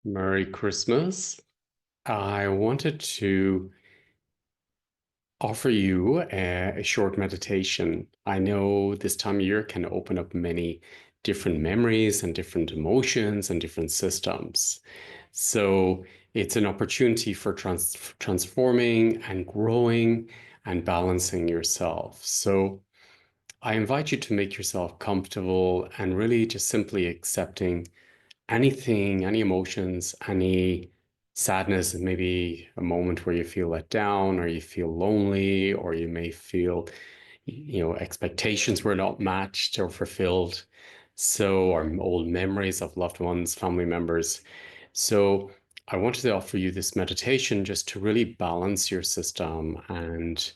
Merry Christmas. I wanted to offer you a short meditation. I know this time of year can open up many different memories and different emotions and different systems. So it's an opportunity for transforming and growing and balancing yourself. So I invite you to make yourself comfortable and really just simply accepting anything, any emotions, any sadness, maybe a moment where you feel let down or you feel lonely or you may feel, expectations were not matched or fulfilled. So, or old memories of loved ones, family members. So, I wanted to offer you this meditation just to really balance your system and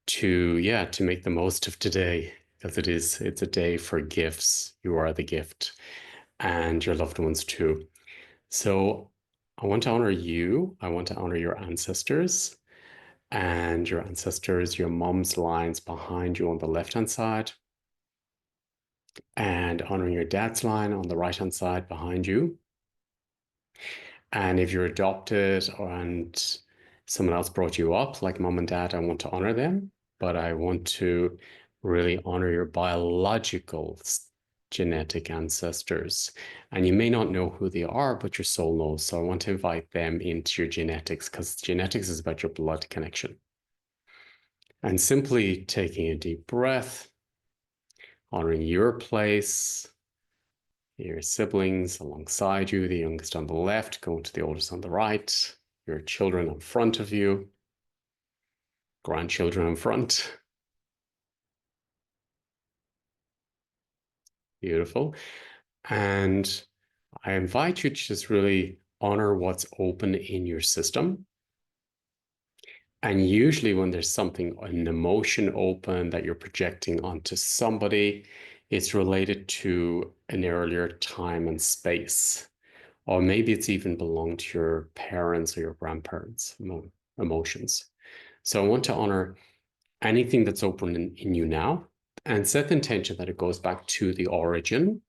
to make the most of today because it's a day for gifts. You are the gift and your loved ones too. So I want to honor you. I want to honor your ancestors and your ancestors, your mom's lines behind you on the left-hand side, and honoring your dad's line on the right-hand side behind you. And if you're adopted and someone else brought you up, like mom and dad, I want to honor them, but I want to really honor your biological genetic ancestors. And you may not know who they are, but your soul knows. So I want to invite them into your genetics because genetics is about your blood connection. And simply taking a deep breath, honoring your place, your siblings alongside you, the youngest on the left, going to the oldest on the right, your children in front of you, grandchildren in front. Beautiful. And I invite you to just really honor what's open in your system. And usually when there's something, an emotion open that you're projecting onto somebody, it's related to an earlier time and space. Or maybe it's even belonged to your parents or your grandparents' emotions. So I want to honor anything that's open in you now and set the intention that it goes back to the origin.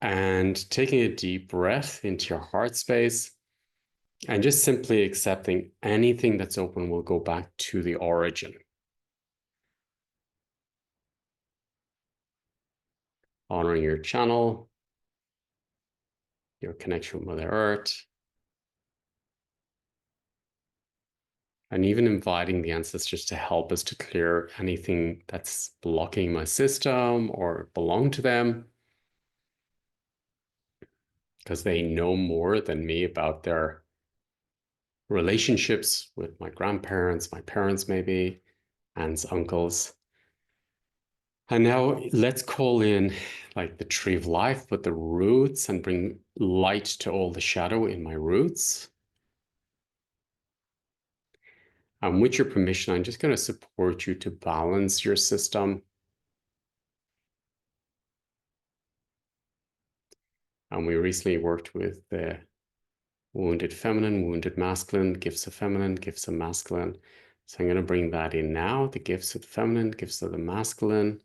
And taking a deep breath into your heart space and just simply accepting anything that's open will go back to the origin. Honoring your channel, your connection with Mother Earth, and even inviting the ancestors to help us to clear anything that's blocking my system or belong to them, because they know more than me about their relationships with my grandparents, my parents, maybe, aunts, uncles. And now let's call in like the tree of life with the roots and bring light to all the shadow in my roots. And with your permission, I'm just going to support you to balance your system. And we recently worked with the wounded feminine, wounded masculine, gifts of feminine, gifts of masculine. So I'm going to bring that in now, the gifts of the feminine, gifts of the masculine.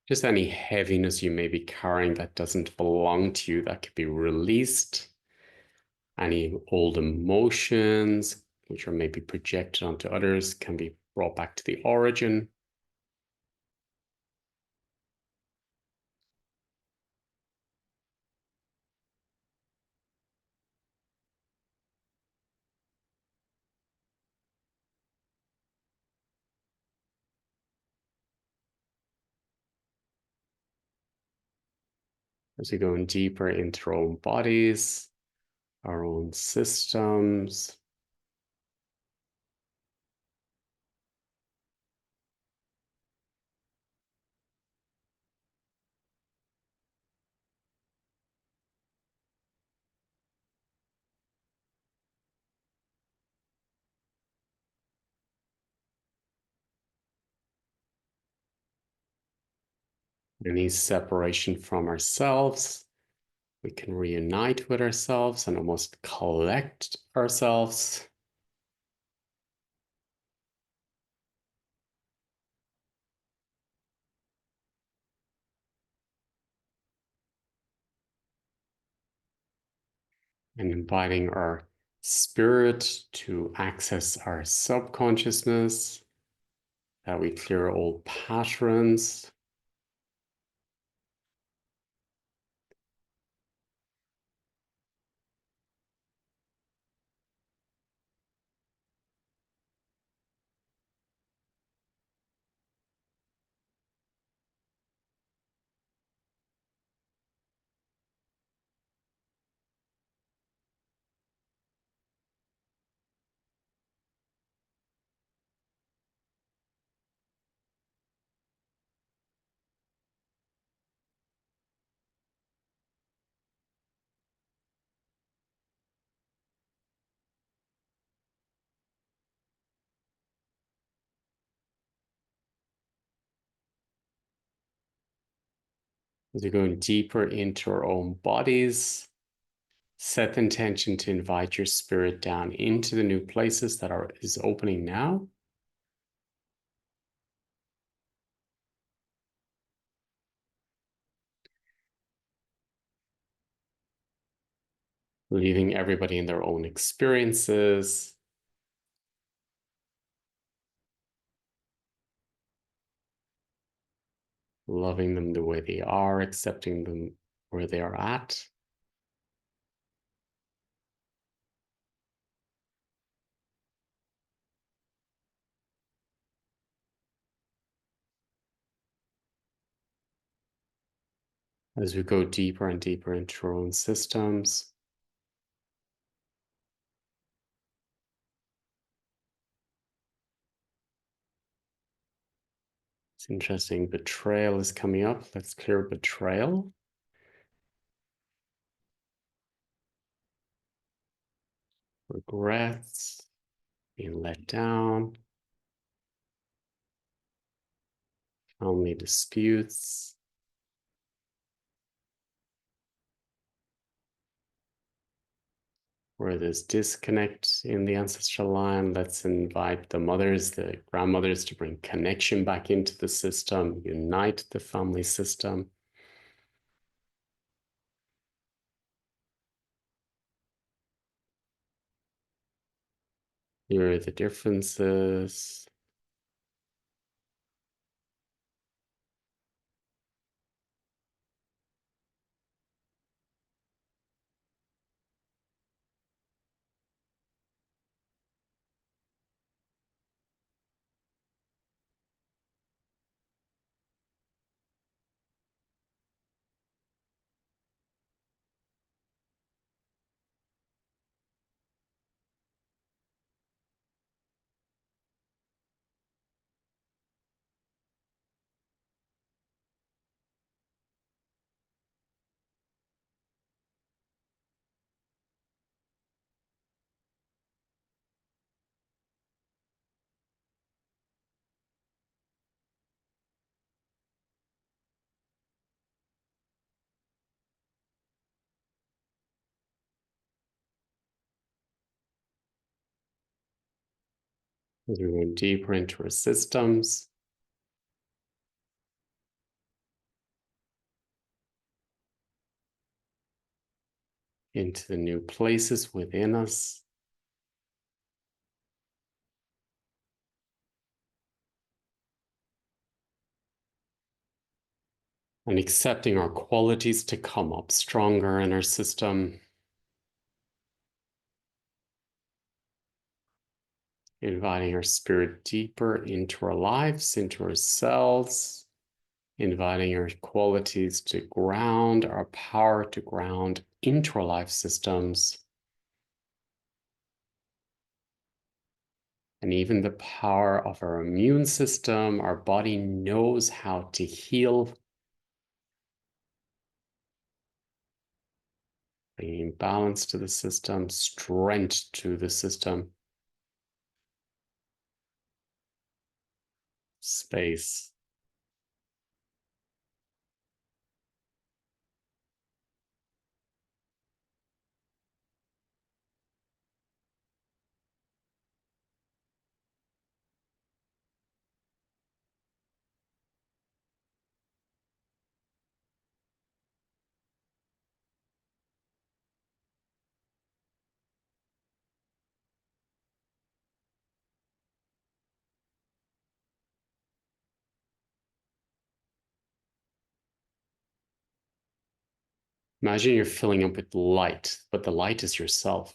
Just any heaviness you may be carrying that doesn't belong to you that could be released. Any old emotions, which are maybe projected onto others, can be brought back to the origin. As we go in deeper into our own bodies, our own systems. Any separation from ourselves, we can reunite with ourselves and almost collect ourselves. and inviting our spirit to access our subconsciousness, that we clear old patterns. As we're going deeper into our own bodies, set the intention to invite your spirit down into the new places that is opening now. Leaving everybody in their own experiences. Loving them the way they are, accepting them where they are at. As we go deeper and deeper into our own systems, it's interesting. Betrayal is coming up. Let's clear betrayal. Regrets, being let down, family disputes. Where there's disconnect in the ancestral line, let's invite the mothers, the grandmothers to bring connection back into the system, unite the family system. Here are the differences. As we go deeper into our systems, into the new places within us. And accepting our qualities to come up stronger in our system. Inviting our spirit deeper into our lives, into ourselves. Inviting our qualities to ground, our power to ground into our life systems. And even the power of our immune system. Our body knows how to heal. Bringing balance to the system, strength to the system. Space. Imagine you're filling up with light, but the light is yourself.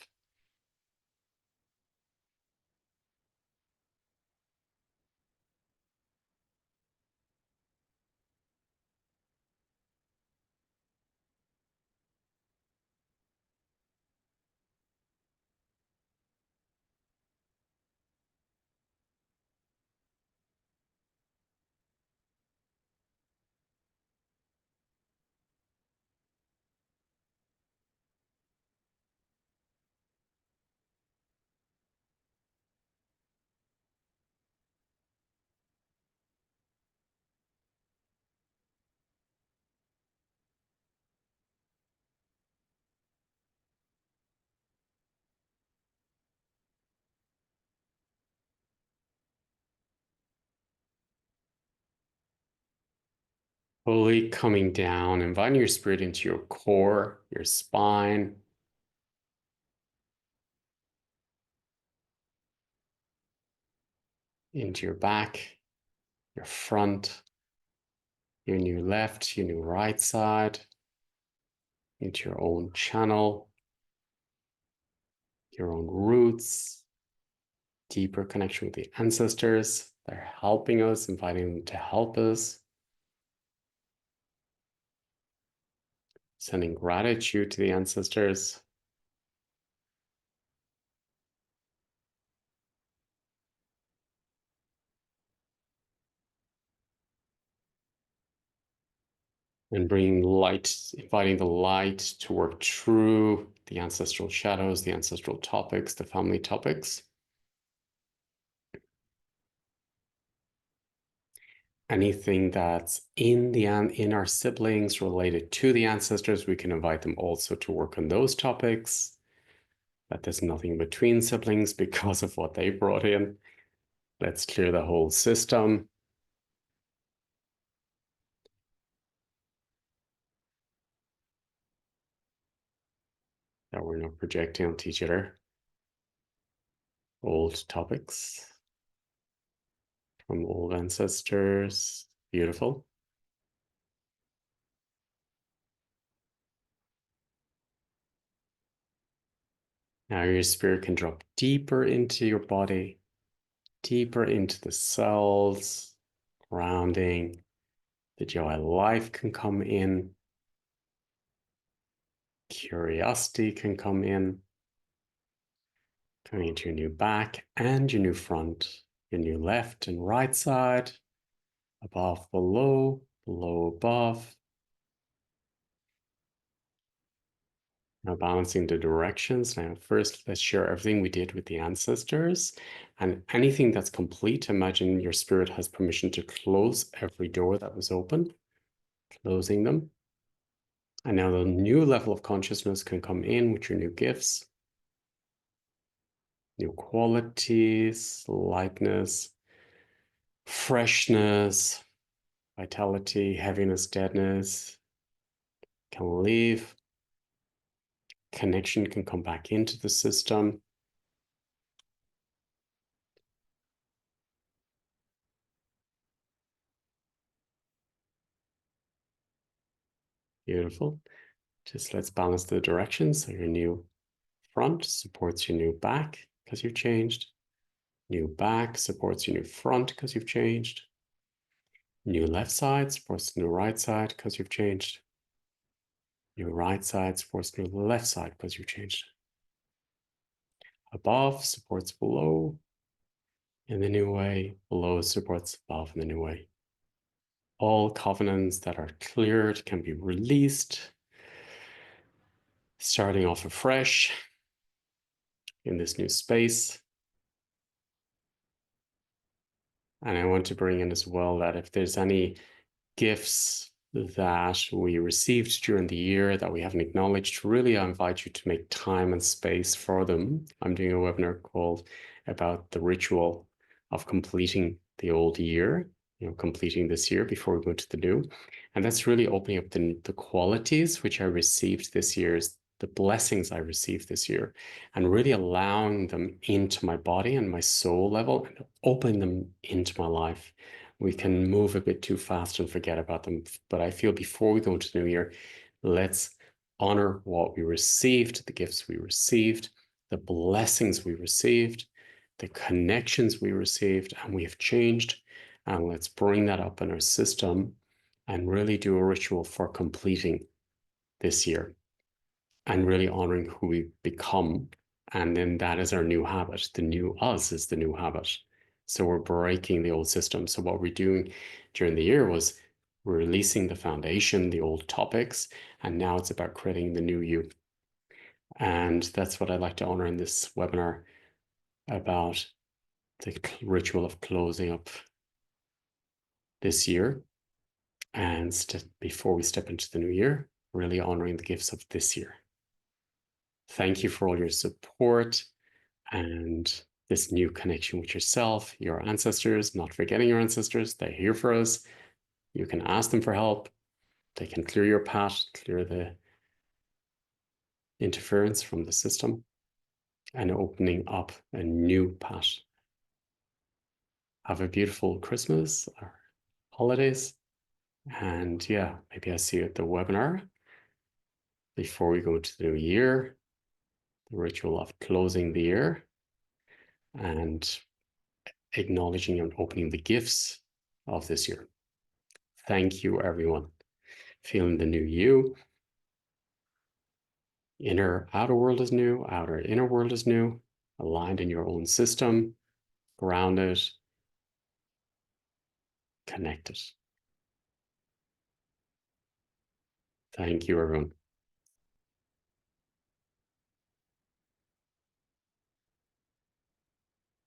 Fully coming down, inviting your spirit into your core, your spine, into your back, your front, your new left, your new right side, into your own channel, your own roots, deeper connection with the ancestors. They're helping us, inviting them to help us, sending gratitude to the ancestors. And bringing light, inviting the light to work through the ancestral shadows, the ancestral topics, the family topics. Anything that's in our siblings related to the ancestors, we can invite them also to work on those topics. That there's nothing between siblings because of what they brought in. Let's clear the whole system. That we're not projecting onto each other. Old topics from old ancestors. Beautiful. Now your spirit can drop deeper into your body, deeper into the cells, grounding. The joy life can come in. Curiosity can come in. Coming into your new back and your new front, your new left and right side, above, below, below, above. Now balancing the directions. Now first, let's share everything we did with the ancestors and anything that's complete. Imagine your spirit has permission to close every door that was open, closing them. And now the new level of consciousness can come in with your new gifts, new qualities, lightness, freshness, vitality, heaviness, deadness can leave. Connection can come back into the system. Beautiful. Just let's balance the directions. So your new front supports your new back because you've changed. New back supports your new front because you've changed. New left side supports the new right side because you've changed. New right side supports the new left side because you've changed. Above supports below in the new way. Below supports above in the new way. All covenants that are cleared can be released. Starting off afresh in this new space. And I want to bring in as well that if there's any gifts that we received during the year that we haven't acknowledged, really, I invite you to make time and space for them. I'm doing a webinar called about the ritual of completing the old year, completing this year before we go to the new. And that's really opening up the qualities which I received this year, the blessings I received this year, and really allowing them into my body and my soul level and opening them into my life. We can move a bit too fast and forget about them. But I feel before we go into the new year, let's honor what we received, the gifts we received, the blessings we received, the connections we received, and we have changed. And let's bring that up in our system and really do a ritual for completing this year and really honoring who we become. And then that is our new habit. The new us is the new habit. So we're breaking the old system. So what we're doing during the year was we're releasing the foundation, the old topics, and now it's about creating the new you. And that's what I'd like to honor in this webinar about the ritual of closing up this year. And before we step into the new year, really honoring the gifts of this year. Thank you for all your support and this new connection with yourself, your ancestors, not forgetting your ancestors. They're here for us. You can ask them for help. They can clear your path, clear the interference from the system, and opening up a new path. Have a beautiful Christmas or holidays. And yeah, maybe I'll see you at the webinar before we go into the new year, the ritual of closing the year and acknowledging and opening the gifts of this year. Thank you, everyone. Feeling the new you. Inner outer world is new, outer inner world is new, aligned in your own system, grounded, connected. Thank you, everyone.